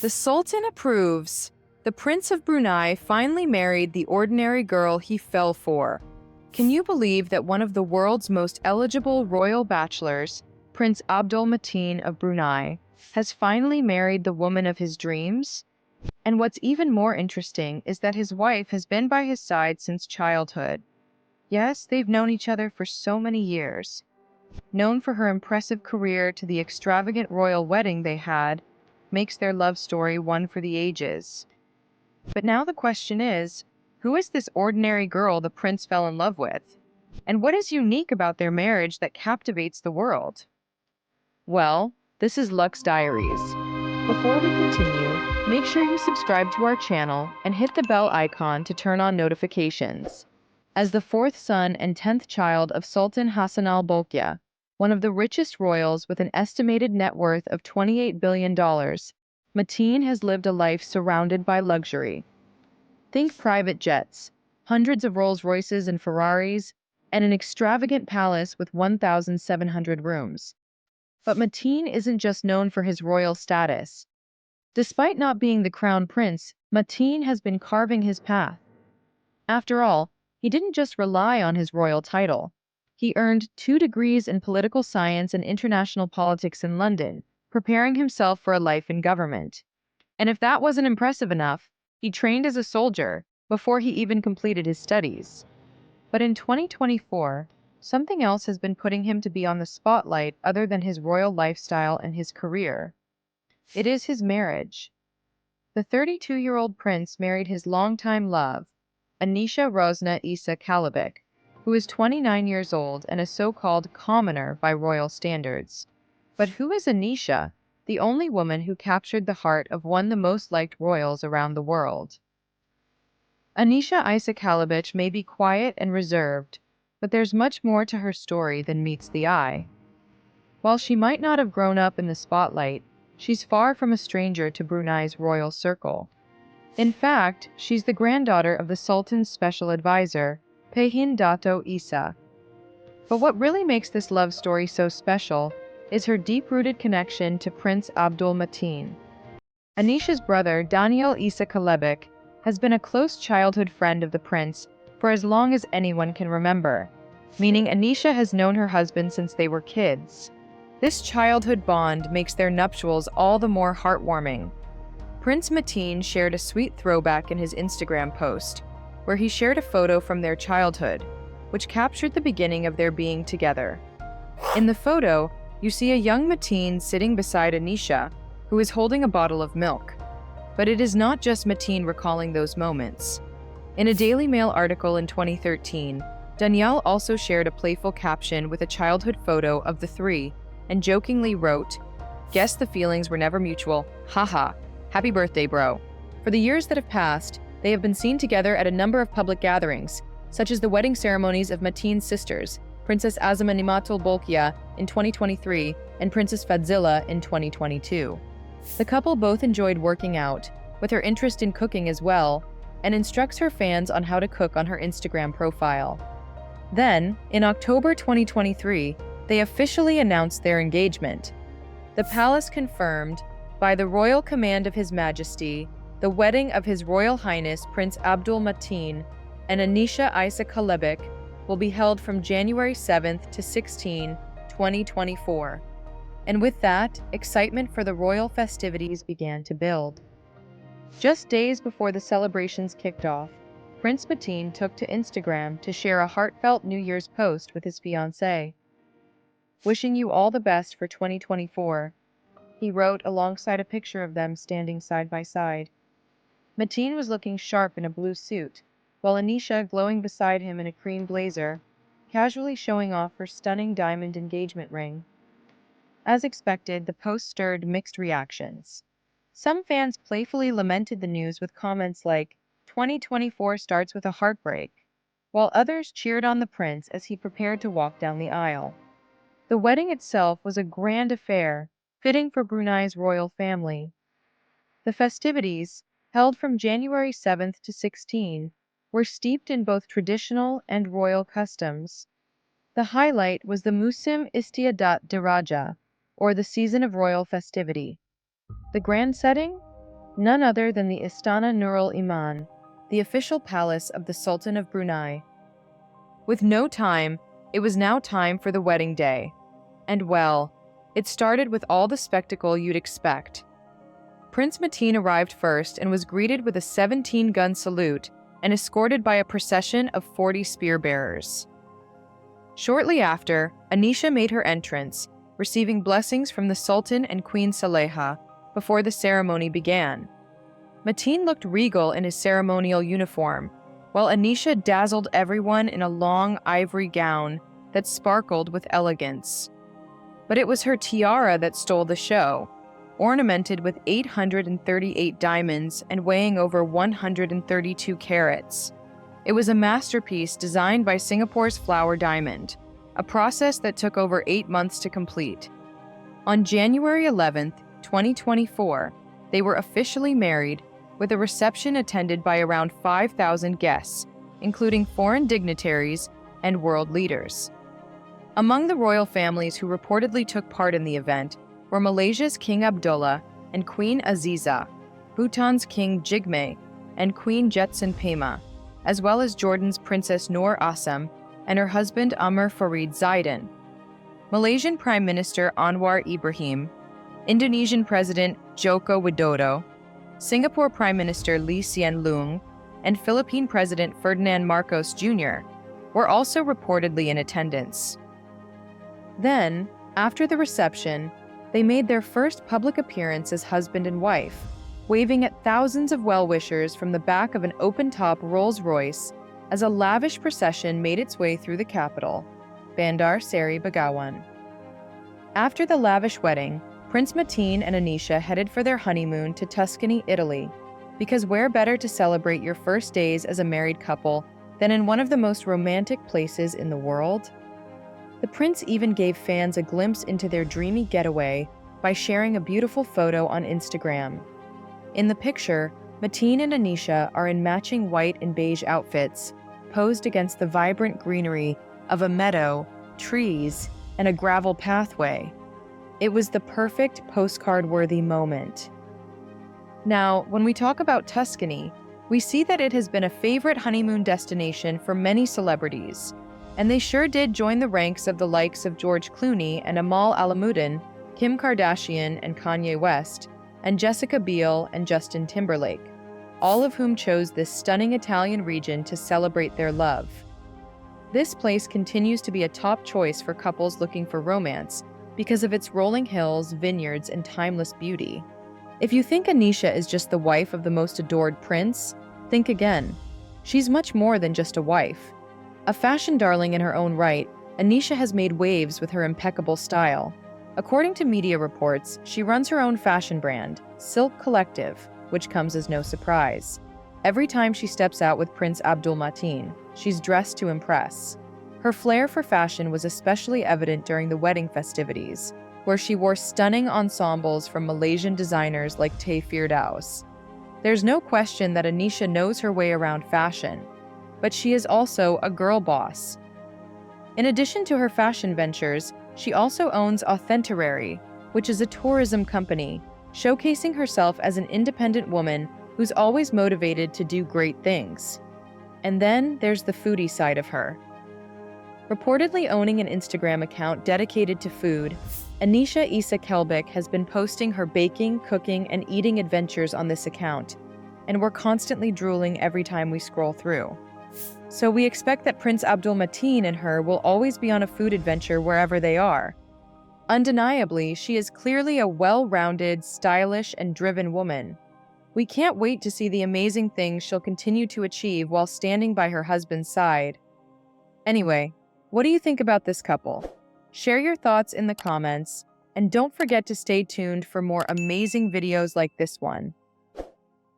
The Sultan approves. The Prince of Brunei finally married the ordinary girl he fell for. Can you believe that one of the world's most eligible royal bachelors, Prince Abdul Mateen of Brunei, has finally married the woman of his dreams? And what's even more interesting is that his wife has been by his side since childhood. Yes, they've known each other for so many years. Known for her impressive career to the extravagant royal wedding they had, makes their love story one for the ages. But now the question is, who is this ordinary girl the prince fell in love with? And what is unique about their marriage that captivates the world? Well, this is Lux Diaries. Before we continue, make sure you subscribe to our channel and hit the bell icon to turn on notifications. As the fourth son and 10th child of Sultan Hassan al-Bolkiah, one of the richest royals with an estimated net worth of $28 billion, Mateen has lived a life surrounded by luxury. Think private jets, hundreds of Rolls-Royces and Ferraris, and an extravagant palace with 1,700 rooms. But Mateen isn't just known for his royal status. Despite not being the crown prince, Mateen has been carving his path. After all, he didn't just rely on his royal title. He earned 2 degrees in political science and international politics in London, preparing himself for a life in government. And if that wasn't impressive enough, he trained as a soldier before he even completed his studies. But in 2024, something else has been putting him to be on the spotlight other than his royal lifestyle and his career. It is his marriage. The 32-year-old prince married his longtime love, Anisha Rosnah Isa Kalabik, who is 29 years old and a so-called commoner by royal standards. But who is Anisha, the only woman who captured the heart of one of the most liked royals around the world? Anisha Isa Kalabik may be quiet and reserved, but there's much more to her story than meets the eye. While she might not have grown up in the spotlight, she's far from a stranger to Brunei's royal circle. In fact, she's the granddaughter of the Sultan's special advisor, Pehin Dato Isa. But what really makes this love story so special is her deep-rooted connection to Prince Abdul Mateen. Anisha's brother, Daniel Isa Kalebik, has been a close childhood friend of the prince for as long as anyone can remember, meaning Anisha has known her husband since they were kids. This childhood bond makes their nuptials all the more heartwarming. Prince Mateen shared a sweet throwback in his Instagram post, where he shared a photo from their childhood, which captured the beginning of their being together. In the photo, you see a young Mateen sitting beside Anisha, who is holding a bottle of milk. But it is not just Mateen recalling those moments. In a Daily Mail article in 2013, Danielle also shared a playful caption with a childhood photo of the three and jokingly wrote, "Guess the feelings were never mutual, haha, happy birthday bro." For the years that have passed, they have been seen together at a number of public gatherings, such as the wedding ceremonies of Mateen's sisters, Princess Azima Nimatul Bolkiah in 2023 and Princess Fadzila in 2022. The couple both enjoyed working out, with her interest in cooking as well, and instructs her fans on how to cook on her Instagram profile. Then, in October 2023, they officially announced their engagement. The palace confirmed, by the royal command of His Majesty, the wedding of His Royal Highness Prince Abdul Mateen and Anisha Isa Kalebik will be held from January 7th to 16, 2024. And with that, excitement for the royal festivities began to build. Just days before the celebrations kicked off, Prince Mateen took to Instagram to share a heartfelt New Year's post with his fiancée. "Wishing you all the best for 2024, he wrote alongside a picture of them standing side by side. Mateen was looking sharp in a blue suit, while Anisha, glowing beside him in a cream blazer, casually showing off her stunning diamond engagement ring. As expected, the post stirred mixed reactions. Some fans playfully lamented the news with comments like, "2024 starts with a heartbreak," while others cheered on the prince as he prepared to walk down the aisle. The wedding itself was a grand affair, fitting for Brunei's royal family. The festivities, held from January 7th to 16, were steeped in both traditional and royal customs. The highlight was the Musim Istiadat Diraja, or the season of royal festivity. The grand setting? none other than the Istana Nurul Iman, the official palace of the Sultan of Brunei. With no time, it was now time for the wedding day. And well, it started with all the spectacle you'd expect. Prince Mateen arrived first and was greeted with a 17-gun salute and escorted by a procession of 40 spear bearers. Shortly after, Anisha made her entrance, receiving blessings from the Sultan and Queen Saleha before the ceremony began. Mateen looked regal in his ceremonial uniform, while Anisha dazzled everyone in a long ivory gown that sparkled with elegance. But it was her tiara that stole the show, ornamented with 838 diamonds and weighing over 132 carats. It was a masterpiece designed by Singapore's Flower Diamond, a process that took over 8 months to complete. On January 11, 2024, they were officially married, with a reception attended by around 5,000 guests, including foreign dignitaries and world leaders. Among the royal families who reportedly took part in the event were Malaysia's King Abdullah and Queen Aziza, Bhutan's King Jigme and Queen Jetson Pema, as well as Jordan's Princess Noor Assam and her husband Amr Farid Zaidan, Malaysian Prime Minister Anwar Ibrahim, Indonesian President Joko Widodo, Singapore Prime Minister Lee Hsien Loong, and Philippine President Ferdinand Marcos Jr. were also reportedly in attendance. Then, after the reception, they made their first public appearance as husband and wife, waving at thousands of well-wishers from the back of an open-top Rolls-Royce as a lavish procession made its way through the capital, Bandar Seri Begawan. After the lavish wedding, Prince Mateen and Anisha headed for their honeymoon to Tuscany, Italy, because where better to celebrate your first days as a married couple than in one of the most romantic places in the world? The prince even gave fans a glimpse into their dreamy getaway by sharing a beautiful photo on Instagram. In the picture, Mateen and Anisha are in matching white and beige outfits, posed against the vibrant greenery of a meadow, trees, and a gravel pathway. It was the perfect postcard-worthy moment. Now, when we talk about Tuscany, we see that it has been a favorite honeymoon destination for many celebrities, and they sure did join the ranks of the likes of George Clooney and Amal Alamuddin, Kim Kardashian and Kanye West, and Jessica Biel and Justin Timberlake, all of whom chose this stunning Italian region to celebrate their love. This place continues to be a top choice for couples looking for romance because of its rolling hills, vineyards, and timeless beauty. If you think Anisha is just the wife of the most adored prince, think again. She's much more than just a wife. A fashion darling in her own right, Anisha has made waves with her impeccable style. According to media reports, she runs her own fashion brand, Silk Collective, which comes as no surprise. Every time she steps out with Prince Abdul Mateen, she's dressed to impress. Her flair for fashion was especially evident during the wedding festivities, where she wore stunning ensembles from Malaysian designers like Tay Firdaus. There's no question that Anisha knows her way around fashion, but she is also a girl boss. In addition to her fashion ventures, she also owns Authenticary, which is a tourism company, showcasing herself as an independent woman who's always motivated to do great things. And then there's the foodie side of her. Reportedly owning an Instagram account dedicated to food, Anisha Isa Kelbic has been posting her baking, cooking, and eating adventures on this account, and we're constantly drooling every time we scroll through. So we expect that Prince Abdul Mateen and her will always be on a food adventure wherever they are. Undeniably, she is clearly a well-rounded, stylish, and driven woman. We can't wait to see the amazing things she'll continue to achieve while standing by her husband's side. Anyway, what do you think about this couple? Share your thoughts in the comments, and don't forget to stay tuned for more amazing videos like this one.